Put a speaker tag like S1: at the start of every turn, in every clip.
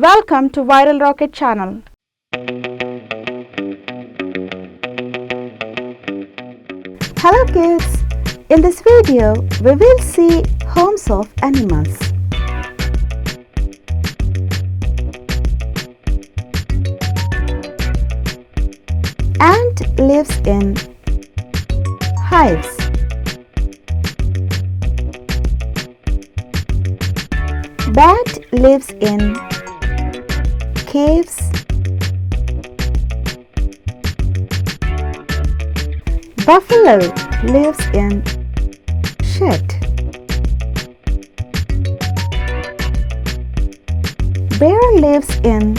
S1: Welcome to Viral Rocket channel. Hello kids! In this video, we will see homes of animals. Ant lives in hives. Bat lives in caves. Buffalo lives in shed. Bear lives in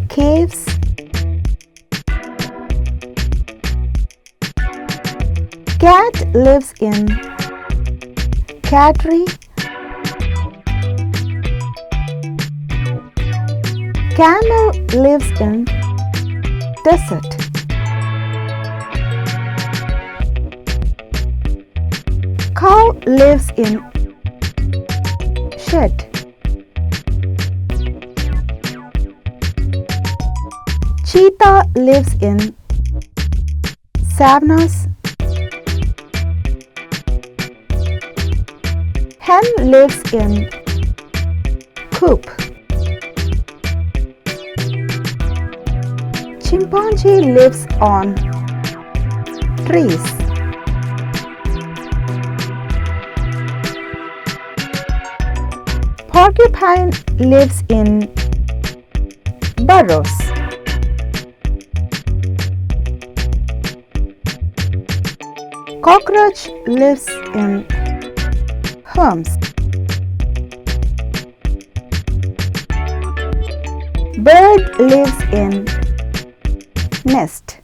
S1: caves. Cat lives in cattery. Camel lives in desert. Cow lives in shed. Cheetah lives in savannas. Hen lives in coop. Chimpanzee lives on trees. Porcupine lives in burrows. Cockroach lives in homes. Bird lives in nest.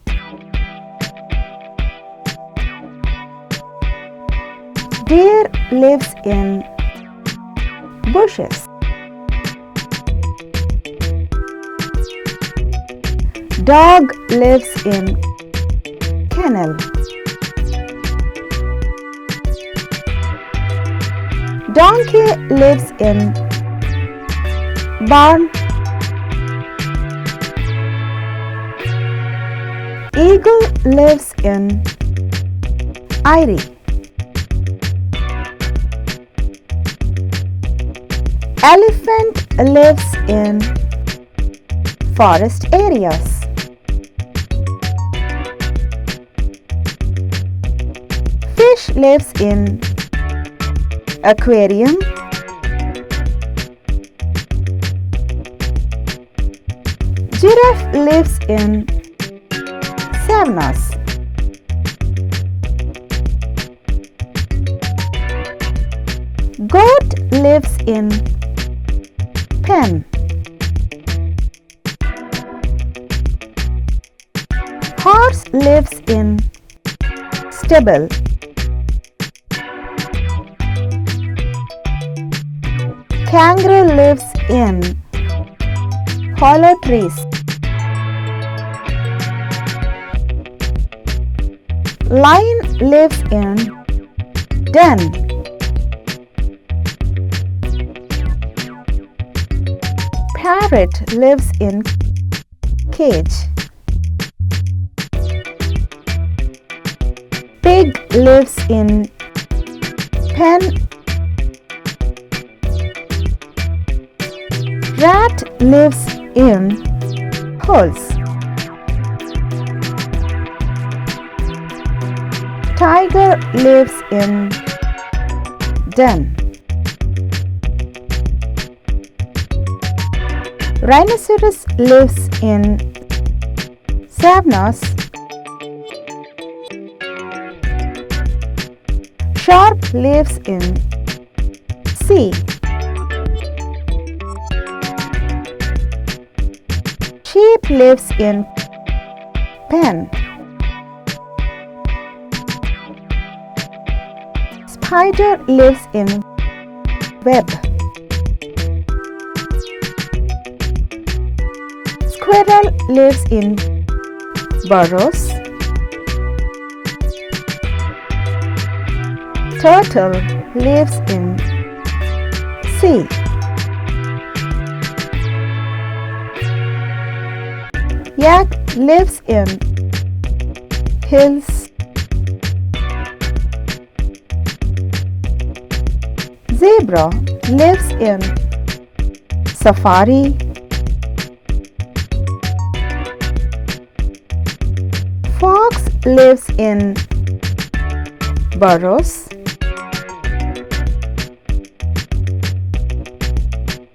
S1: Deer lives in bushes. Dog lives in kennel. Donkey lives in barn. Eagle lives in eyrie. Elephant lives in forest areas. Fish lives in aquarium. Giraffe lives in savannas. Goat lives in pen. Horse lives in stable. Kangaroo lives in hollow trees. Lion lives in den. Parrot lives in cage. Pig lives in pen. Rat lives in holes. Tiger lives in den. Rhinoceros lives in savannas. Shark lives in sea. Sheep lives in pen. Spider lives in web. Squirrel lives in burrows. Turtle lives in sea. Yak lives in hills. Zebra lives in safari. Fox lives in burrows.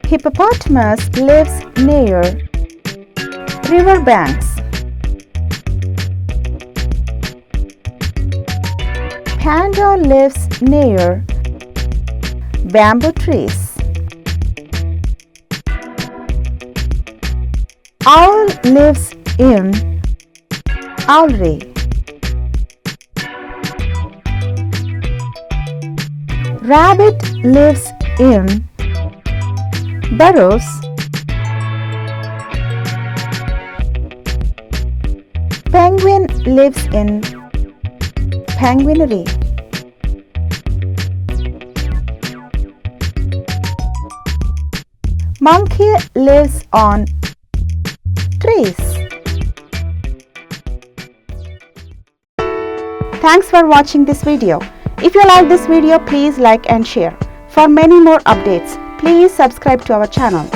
S1: Hippopotamus lives near river banks. Panda lives near bamboo trees. Owl lives in owlry. Rabbit lives in burrows. Penguin lives in penguinery. Monkey lives on trees. Thanks for watching this video. If you like this video, please like and share. For many more updates, please subscribe to our channel.